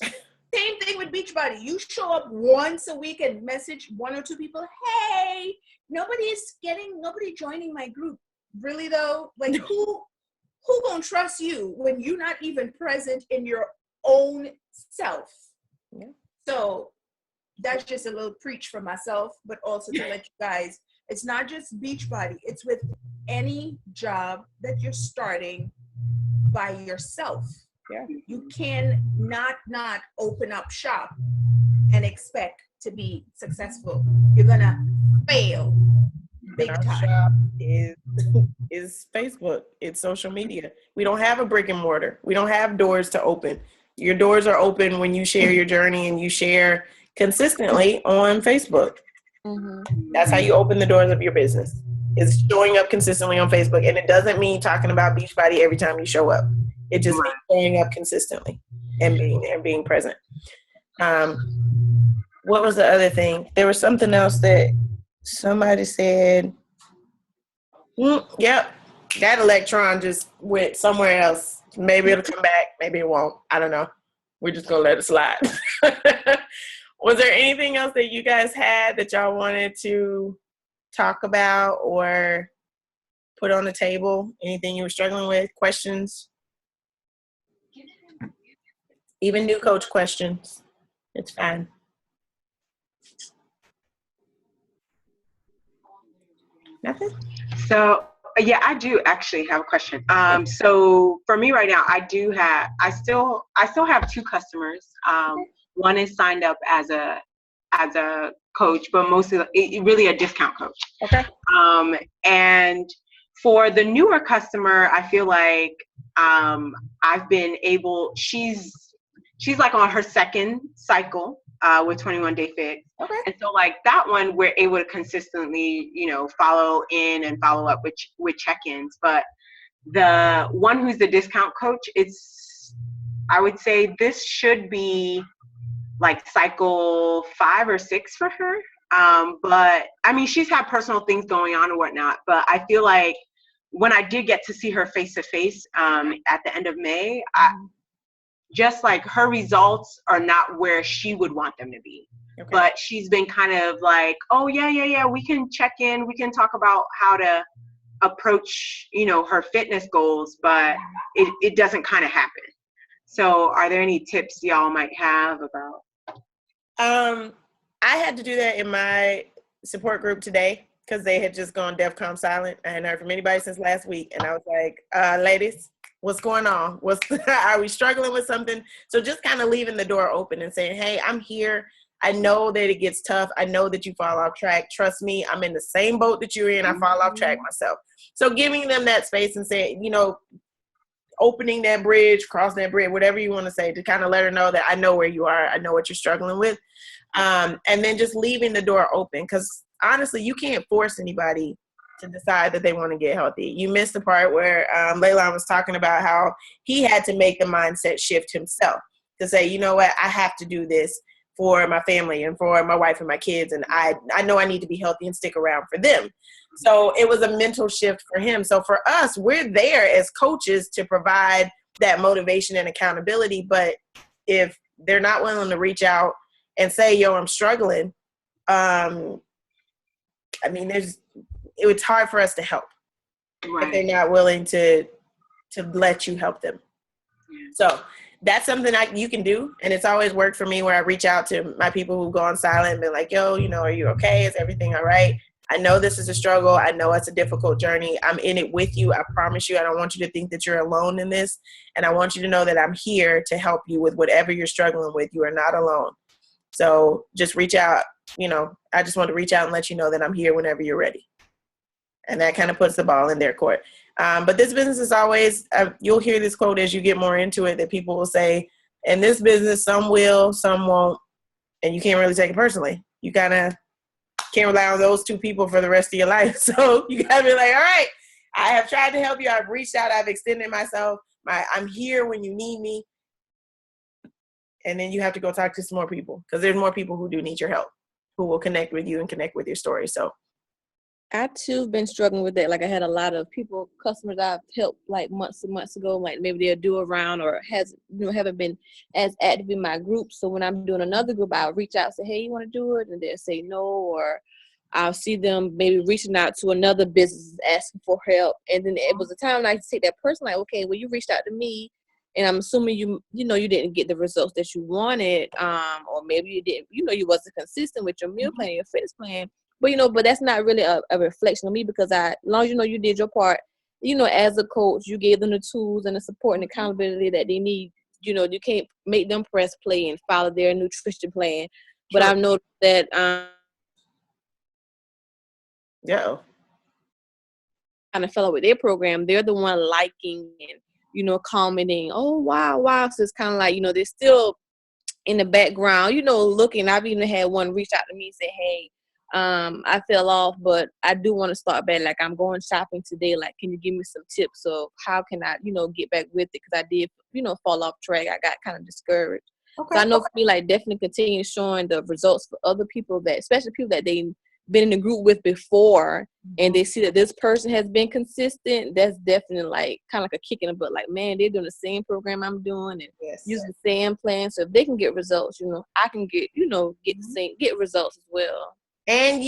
Same thing with Beachbody. You show up once a week and message 1 or 2 people, hey, nobody joining my group. Really though? Like who gonna trust you when you're not even present in your own self? Yeah. So that's just a little preach for myself, but also to let you guys, it's not just Beachbody. It's with any job that you're starting by yourself. Yeah. You can not open up shop and expect to be successful. You're gonna fail big Our time. shop is Facebook. It's social media. We don't have a brick and mortar. We don't have doors to open. Your doors are open when you share your journey and you share consistently on Facebook. Mm-hmm. That's how you open the doors of your business. Is showing up consistently on Facebook. And it doesn't mean talking about Beachbody every time you show up. It just means showing up consistently and being present. What was the other thing? There was something else that somebody said. Yep, that electron just went somewhere else. Maybe it'll come back. Maybe it won't. I don't know. We're just going to let it slide. Was there anything else that you guys had that y'all wanted to talk about or put on the table? Anything you were struggling with? Questions? Even new coach questions. It's fine. Nothing? So yeah, I do actually have a question. So for me right now, I still have 2 customers. One is signed up as a coach, but mostly really a discount coach. Okay. And for the newer customer, I feel like I've been able. She's like on her second cycle with 21 Day Fix. Okay. And so like that one, we're able to consistently, follow in and follow up with check-ins. But the one who's the discount coach, I would say this should be like cycle 5 or 6 for her. But I mean, she's had personal things going on and whatnot, but I feel like when I did get to see her face to face at the end of May, just like her results are not where she would want them to be. Okay. But she's been kind of like, oh yeah, we can check in, we can talk about how to approach, her fitness goals, but it doesn't kind of happen. So are there any tips y'all might have about? I had to do that in my support group today because they had just gone DEFCON silent. I hadn't heard from anybody since last week. And I was like, ladies, what's going on? Are we struggling with something? So just kind of leaving the door open and saying, hey, I'm here. I know that it gets tough. I know that you fall off track. Trust me, I'm in the same boat that you're in. I fall off track myself. So giving them that space and saying, opening that bridge, crossing that bridge, whatever you want to say, to kind of let her know that I know where you are. I know what you're struggling with. And then just leaving the door open, because honestly, you can't force anybody to decide that they want to get healthy. You missed the part where Leilon was talking about how he had to make the mindset shift himself to say, you know what, I have to do this for my family and for my wife and my kids. And I know I need to be healthy and stick around for them. So it was a mental shift for him. So for us, we're there as coaches to provide that motivation and accountability. But if they're not willing to reach out and say, yo, I'm struggling, it's hard for us to help. Right. If they're not willing to let you help them. Yeah. So that's something you can do. And it's always worked for me where I reach out to my people who've gone silent and been like, yo, are you okay? Is everything all right? I know this is a struggle. I know it's a difficult journey. I'm in it with you. I promise you. I don't want you to think that you're alone in this. And I want you to know that I'm here to help you with whatever you're struggling with. You are not alone. So just reach out. I just want to reach out and let you know that I'm here whenever you're ready. And that kind of puts the ball in their court. But this business is always, you'll hear this quote as you get more into it, that people will say, in this business, some will, some won't. And you can't really take it personally. You kind of can't rely on those two people for the rest of your life. So you got to be like, all right, I have tried to help you. I've reached out. I've extended myself. I'm here when you need me. And then you have to go talk to some more people, because there's more people who do need your help, who will connect with you and connect with your story. So I too been struggling with that. Like, I had a lot of customers I've helped like months and months ago. Like, maybe they'll do around or haven't been as active in my group. So when I'm doing another group, I'll reach out and say, hey, you want to do it? And they'll say no, or I'll see them maybe reaching out to another business asking for help. And then it was a time I take that person, like, okay, well, you reached out to me, and I'm assuming you didn't get the results that you wanted, or maybe you didn't, you wasn't consistent with your meal plan, your fitness plan. But that's not really a reflection of me, because as long as you did your part, as a coach, you gave them the tools and the support and accountability that they need. You can't make them press play and follow their nutrition plan. But sure. I've noticed that kind of fell out with their program. They're the one liking and commenting, oh wow. So it's kind of like, they're still in the background, looking. I've even had one reach out to me and say, hey, I fell off, but I do want to start back. Like, I'm going shopping today. Like, can you give me some tips of how can I, get back with it? Because I did, fall off track. I got kind of discouraged. Okay. So I know for me, like, definitely continue showing the results for other people, that, especially people that they've been in the group with before, and they see that this person has been consistent. That's definitely like kind of like a kick in the butt. Like, man, they're doing the same program I'm doing and using the same plan. So if they can get results, I can get, get results as well. And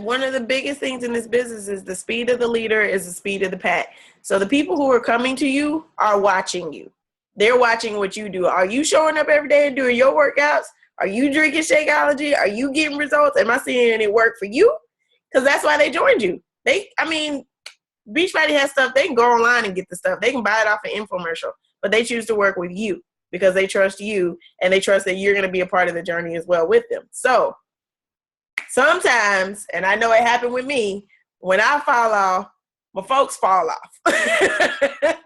one of the biggest things in this business is the speed of the leader is the speed of the pack. So the people who are coming to you are watching you. They're watching what you do. Are you showing up every day and doing your workouts? Are you drinking Shakeology? Are you getting results? Am I seeing it work for you? Because that's why they joined you. Beachbody has stuff. They can go online and get the stuff. They can buy it off an infomercial, but they choose to work with you because they trust you and they trust that you're going to be a part of the journey as well with them. So sometimes, and I know it happened with me, when I fall off, my folks fall off.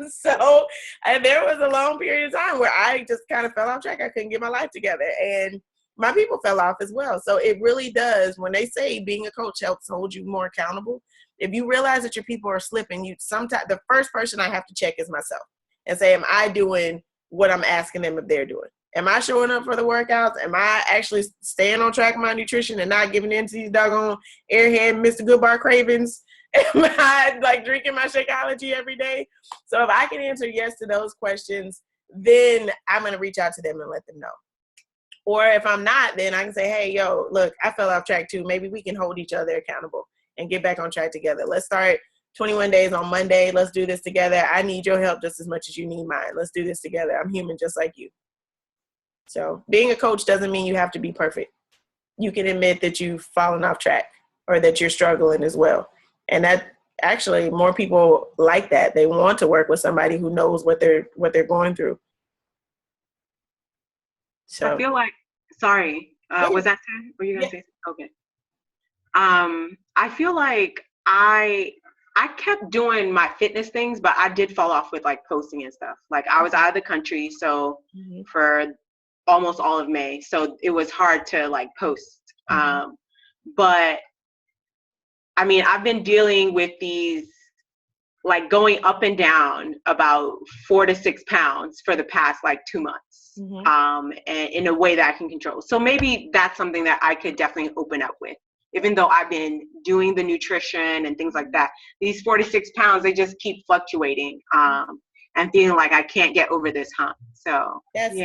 So there was a long period of time where I just kind of fell off track. I couldn't get my life together. And my people fell off as well. So it really does, when they say being a coach helps hold you more accountable, if you realize that your people are slipping, sometimes the first person I have to check is myself and say, am I doing what I'm asking them if they're doing? Am I showing up for the workouts? Am I actually staying on track with my nutrition and not giving in to these doggone airhead Mr. Goodbar cravings? Am I like drinking my Shakeology every day? So if I can answer yes to those questions, then I'm going to reach out to them and let them know. Or if I'm not, then I can say, hey, yo, look, I fell off track too. Maybe we can hold each other accountable and get back on track together. Let's start 21 days on Monday. Let's do this together. I need your help just as much as you need mine. Let's do this together. I'm human just like you. So being a coach doesn't mean you have to be perfect. You can admit that you've fallen off track or that you're struggling as well. And that actually more people like that. They want to work with somebody who knows what they're going through. So I feel like, sorry, was that Ted? Were you going to say something? Okay. I feel like I kept doing my fitness things, but I did fall off with like posting and stuff. Like, I was out of the country, so for almost all of May, so it was hard to like post. But I mean, I've been dealing with these, like, going up and down about 4 to 6 pounds for the past like 2 months, and in a way that I can control. So maybe that's something that I could definitely open up with. Even though I've been doing the nutrition and things like that, these 4 to 6 pounds, they just keep fluctuating, and feeling like I can't get over this hump. So that's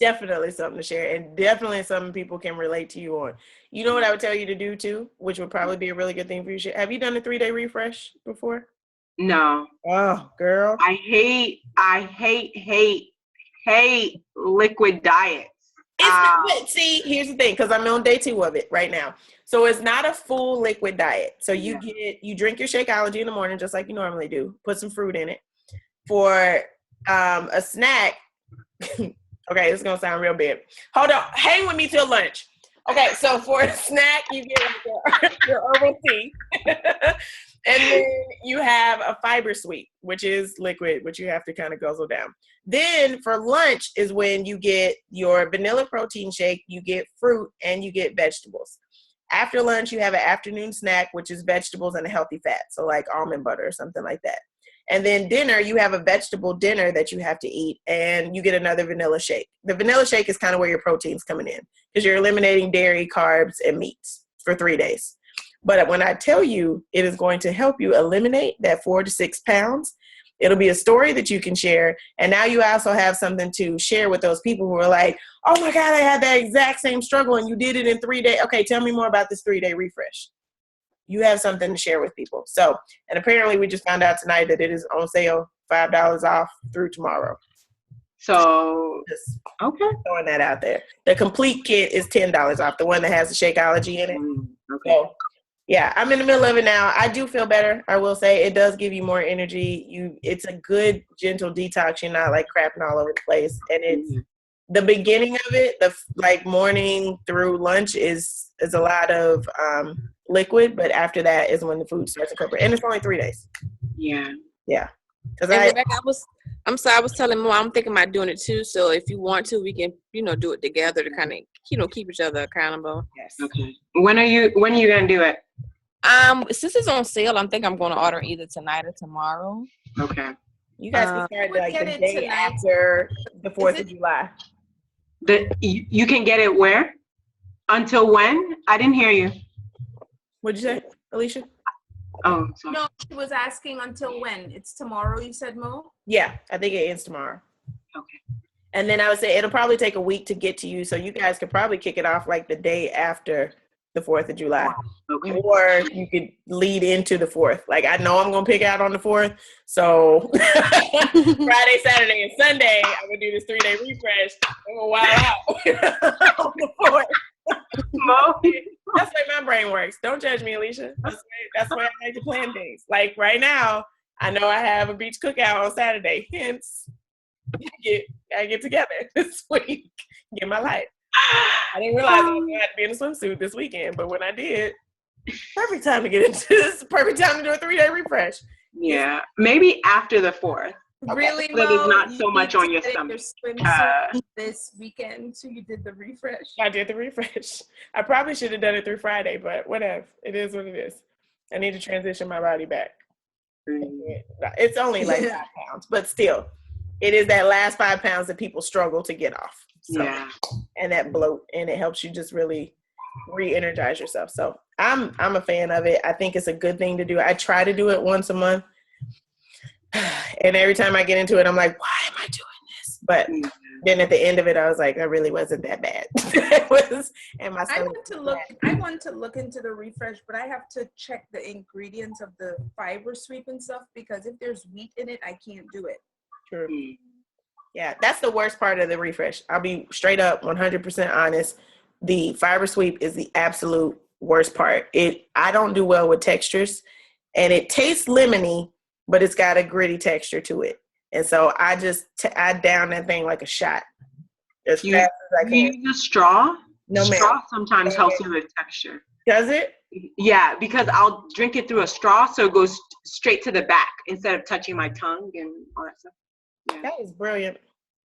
definitely something to share, and definitely something people can relate to you on. You know what I would tell you to do too, which would probably be a really good thing for you. Have you done a 3-day refresh before? No. Oh, girl. I hate hate liquid diets. But see, here's the thing, because I'm on day 2 of it right now. So it's not a full liquid diet. So you drink your Shakeology in the morning just like you normally do. Put some fruit in it. For a snack, okay, this is gonna sound real big. Hold on, hang with me till lunch. Okay, so for a snack, you get like your herbal tea. And then you have a fiber sweet, which is liquid, which you have to kind of guzzle down. Then for lunch is when you get your vanilla protein shake, you get fruit, and you get vegetables. After lunch, you have an afternoon snack, which is vegetables and a healthy fat, so like almond butter or something like that. And then dinner, you have a vegetable dinner that you have to eat, and you get another vanilla shake. The vanilla shake is kind of where your protein's coming in, because you're eliminating dairy, carbs, and meats for 3 days. But when I tell you it is going to help you eliminate that 4 to 6 pounds, it'll be a story that you can share. And now you also have something to share with those people who are like, oh my God, I had that exact same struggle and you did it in 3 days. Okay, tell me more about this 3-day refresh. You have something to share with people. So, and apparently we just found out tonight that it is on sale, $5 off through tomorrow. So, just okay. Throwing that out there. The complete kit is $10 off, the one that has the Shakeology in it. Okay. So, yeah, I'm in the middle of it now. I do feel better. I will say it does give you more energy. It's a good, gentle detox. You're not like crapping all over the place. And it's the beginning of it, the like morning through lunch is a lot of liquid, but after that is when the food starts to cover. And it's only 3 days. Yeah. Yeah. Rebecca, I was telling Mo, I'm thinking about doing it too. So if you want to, we can, do it together to kind of, keep each other accountable. Yes. Okay. When are you gonna do it? Since it's on sale, I think I'm going to order either tonight or tomorrow. Okay. You guys can start like the day tonight. after the 4th of July. You can get it where? Until when? I didn't hear you. What'd you say, Alicia? Oh, sorry. No, she was asking until when? It's tomorrow, you said, Mo? Yeah, I think it ends tomorrow. Okay. And then I would say it'll probably take a week to get to you, so you guys could probably kick it off like the day after the 4th of July. Okay. Or you could lead into the 4th. Like, I know I'm going to pick out on the 4th, so Friday, Saturday, and Sunday, I'm going to do this 3-day refresh. I'm going to wild out on the 4th. Mo? That's the way my brain works. Don't judge me, Alicia. That's the way I like to plan things. Like right now, I know I have a beach cookout on Saturday. Hence, I get together this week, get my life. I didn't realize I was going to have to be in a swimsuit this weekend, but when I did, perfect time to get into this. Perfect time to do a 3-day refresh. Yeah, maybe after the 4th. Okay. Really, That is Mo? not so You much need on to your get stomach. swimsuit this weekend, so you did the refresh. I did the refresh. I probably should have done it through Friday, but whatever. It is what it is. I need to transition my body back. It's only like 5 pounds, but still, it is that last 5 pounds that people struggle to get off. So, Yeah. and that bloat, and it helps you just really re-energize yourself. So I'm a fan of it. I think it's a good thing to do. I try to do it once a month, and every time I get into it, I'm like, why am I doing this? But then at the end of it, I was like, that really wasn't that bad. It was, and my I want to look into the refresh, but I have to check the ingredients of the fiber sweep and stuff, because if there's wheat in it, I can't do it. True. Yeah, that's the worst part of the refresh. I'll be straight up 100% honest. The fiber sweep is the absolute worst part. I don't do well with textures, and it tastes lemony, but it's got a gritty texture to it. And so I just I down that thing like a shot as fast as I can. You use a straw? No, ma'am. Straw sometimes helps you with texture. Does it? Yeah, because I'll drink it through a straw, so it goes straight to the back instead of touching my tongue and all that stuff. Yeah. That is brilliant.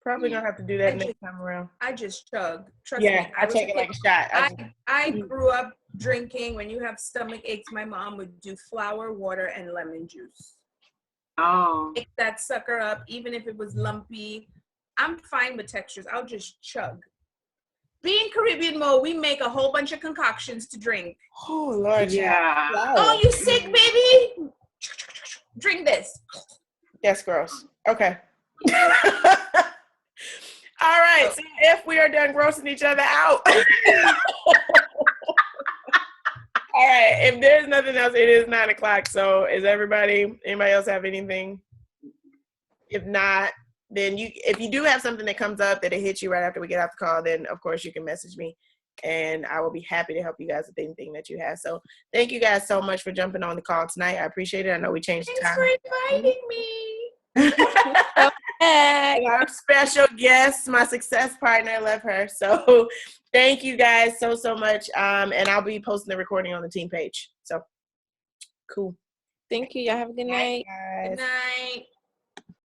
Probably gonna have to do that next time around. I just chug. Trust Yeah, me. I take it like a shot. I grew up drinking. When you have stomach aches, my mom would do flour, water, and lemon juice. Oh. Pick that sucker up, even if it was lumpy. I'm fine with textures. I'll just chug. Being Caribbean, Mo, we make a whole bunch of concoctions to drink. Oh Lord, Yeah. wow. Oh, you sick, baby? Drink this. That's gross. Okay. All right. So if we are done grossing each other out. All right. If there's nothing else, it is 9:00. So anybody else have anything? If not, then if you do have something that comes up that it hits you right after we get off the call, then of course you can message me and I will be happy to help you guys with anything that you have. So thank you guys so much for jumping on the call tonight. I appreciate it. I know we changed the time. Thanks for inviting me. And our special guest, my success partner, love her. So thank you guys so much. And I'll be posting the recording on the team page. So cool. Thank you. Y'all have a good night. Bye, guys. Good night.